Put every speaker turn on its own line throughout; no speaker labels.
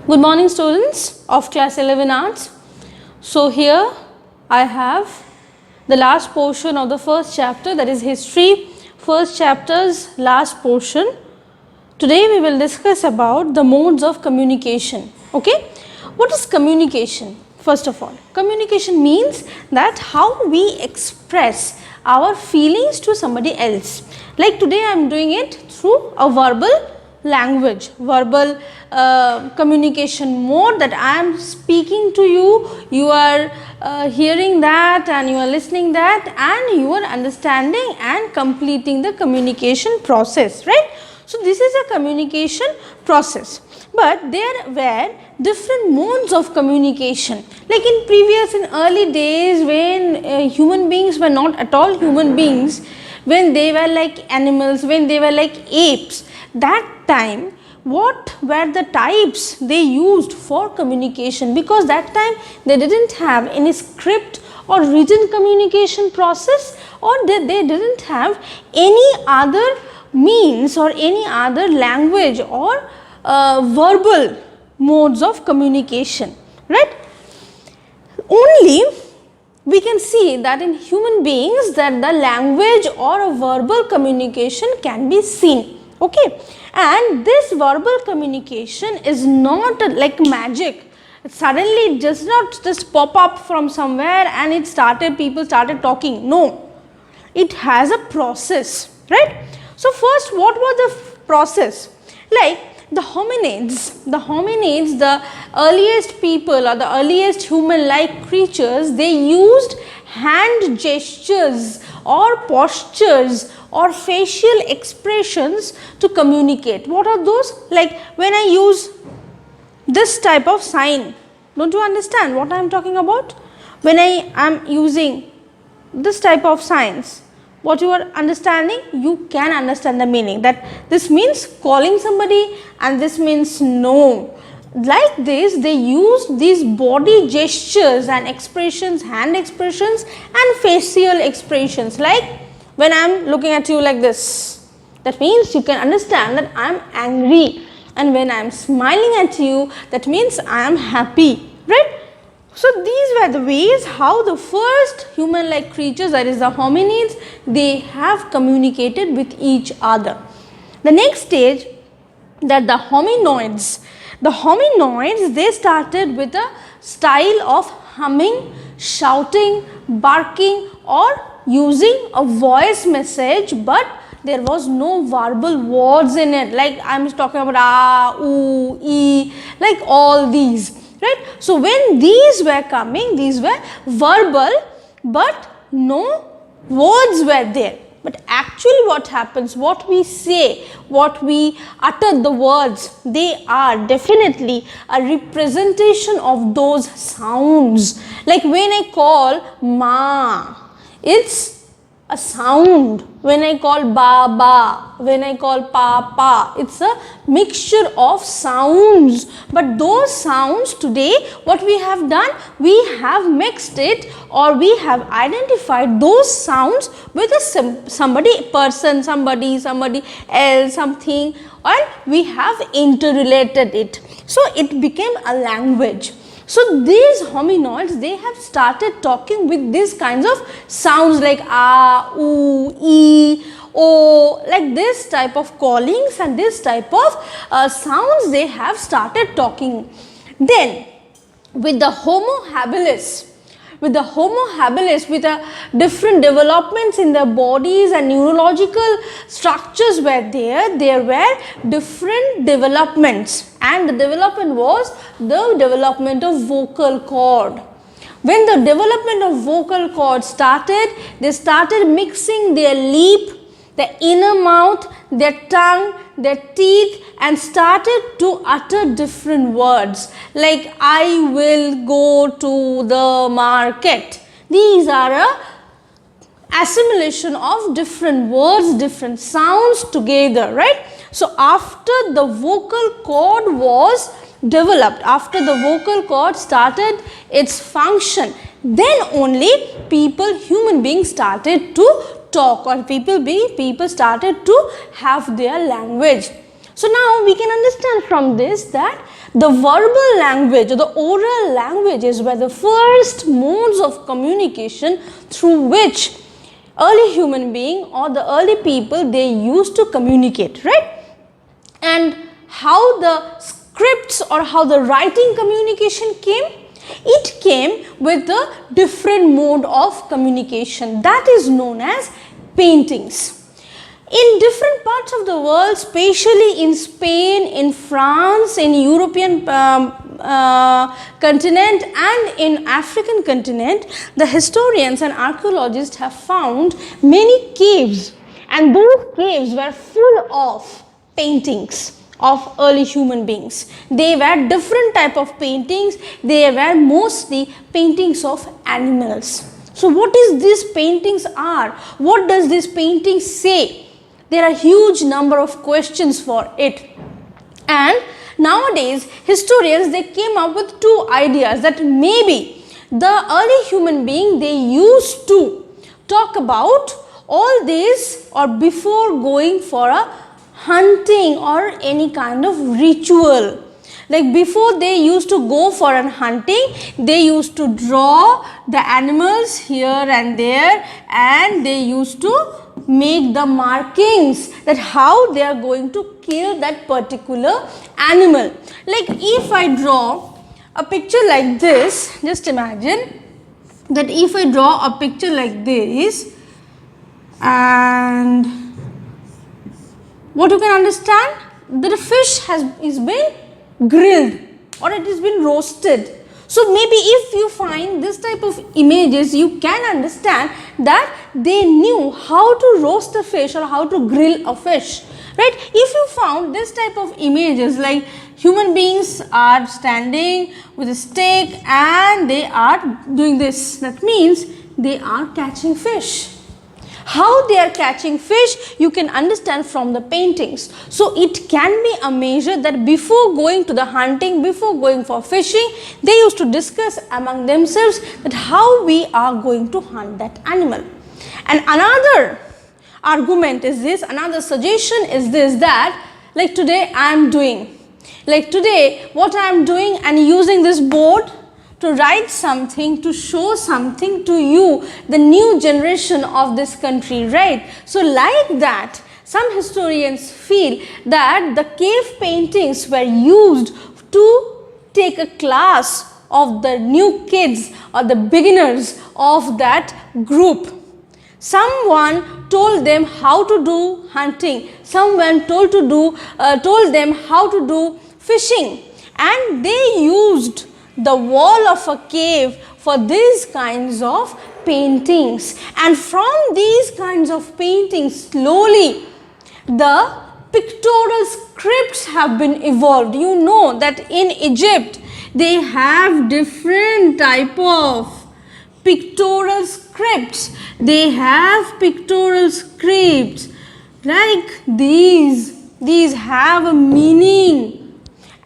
Good morning students of class 11 arts. So here I have the last portion of the first chapter, that is history, first chapter's last portion. Today we will discuss about the modes of communication. Okay, what is communication? First of all, communication means that how we express our feelings to somebody else. Like today I am doing it through a verbal language, verbal communication mode, that I am speaking to you, you are hearing that and you are listening that and you are understanding and completing the communication process, right? So this is a communication process, but there were different modes of communication. Like in early days when human beings were not at all human beings, when they were like animals, when they were like apes, that time what were the types they used for communication? Because that time they didn't have any script or written communication process, or they didn't have any other means or any other language or verbal modes of communication, right? Only we can see that in human beings that the language or a verbal communication can be seen, okay? And this verbal communication is not like magic. Suddenly it does not just pop up from somewhere and people started talking. No, it has a process, right? So first, what was the process? Like the hominids, the earliest people or the earliest human-like creatures, they used hand gestures or postures or facial expressions to communicate. What are those? Like when I use this type of sign, don't you understand what I am talking about? When I am using this type of signs, what you are understanding, you can understand the meaning, that this means calling somebody and this means no. Like this, they use these body gestures and expressions, hand expressions and facial expressions. Like when I am looking at you like this, that means you can understand that I am angry, and when I am smiling at you, that means I am happy, right? So these were the ways how the first human-like creatures, that is the hominids, they have communicated with each other. The next stage, that the hominoids. The hominoids, they started with a style of humming, shouting, barking or using a voice message, but there was no verbal words in it. Like I am talking about ah, oo, ee, like all these. Right? So when these were coming, these were verbal, but no words were there. But actually what happens, what we say, what we utter the words, they are definitely a representation of those sounds. Like when I call ma, it's a sound. When I call baba, when I call papa, it's a mixture of sounds. But those sounds today, what we have done, we have mixed it, or we have identified those sounds with a somebody else, something, and we have interrelated it. So it became a language. So these hominoids, they have started talking with these kinds of sounds like ah, oo, ee, oh, like this type of callings and this type of sounds they have started talking. Then with the Homo habilis, with different developments in their bodies and neurological structures were there were different developments, and the development was the development of vocal cord. When the development of vocal cord started, they started mixing their lip, the inner mouth, their tongue, their teeth, and started to utter different words like I will go to the market. These are a assimilation of different words, different sounds together, right? So after the vocal cord was developed, after the vocal cord started its function, then only human beings started to talk, or people started to have their language. So now we can understand from this that The verbal language or the oral languages were the first modes of communication through which early human being or the early people, they used to communicate, right? And how the scripts or how the writing communication came? It came with a different mode of communication that is known as paintings. In different parts of the world, especially in Spain, in France, in European continent and in African continent, the historians and archaeologists have found many caves, and those caves were full of paintings of early human beings. They were different type of paintings. They were mostly paintings of animals. So what is these paintings are? What does this painting say? There are huge number of questions for it. And nowadays historians, they came up with two ideas that maybe the early human being, they used to talk about all this or before going for a hunting or any kind of ritual. Like before they used to go for an hunting, they used to draw the animals here and there, and they used to make the markings that how they are going to kill that particular animal. Like if I draw a picture like this, just imagine that if I draw a picture like this, and what you can understand, that a fish is been grilled or it has been roasted. So maybe if you find this type of images, you can understand that they knew how to roast a fish or how to grill a fish, right? If you found this type of images, like human beings are standing with a stick and they are doing this, that means they are catching fish. How they are catching fish, you can understand from the paintings. So it can be a measure that before going to the hunting, before going for fishing, they used to discuss among themselves that how we are going to hunt that animal. And another argument is this, another suggestion is this, that like today I am doing, like today what I am doing and using this board to write something, to show something to you, the new generation of this country, right? So like that, some historians feel that the cave paintings were used to take a class of the new kids or the beginners of that group. Someone told them how to do hunting, someone told them how to do fishing, and they used the wall of a cave for these kinds of paintings. And from these kinds of paintings, slowly the pictorial scripts have been evolved. You know that in Egypt they have different type of pictorial scripts. They have pictorial scripts like these have a meaning.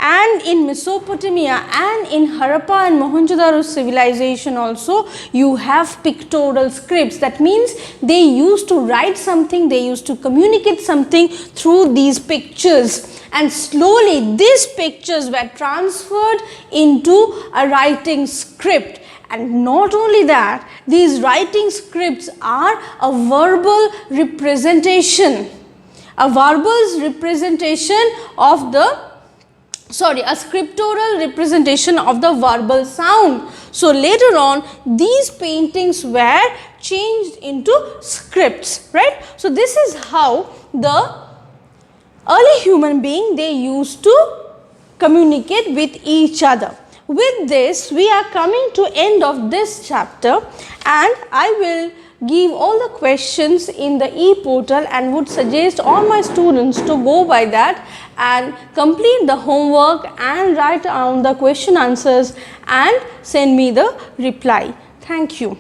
And in Mesopotamia and in Harappa and Mohenjo-daro civilization also, you have pictorial scripts. That means they used to write something, they used to communicate something through these pictures. And slowly these pictures were transferred into a writing script. And not only that, these writing scripts are a verbal representation. A verbal representation of the a scriptural representation of the verbal sound. So later on these paintings were changed into scripts, right? So this is how the early human being, they used to communicate with each other. With this, we are coming to end of this chapter, and I will give all the questions in the e-portal and would suggest all my students to go by that and complete the homework and write down the question answers and send me the reply. Thank you.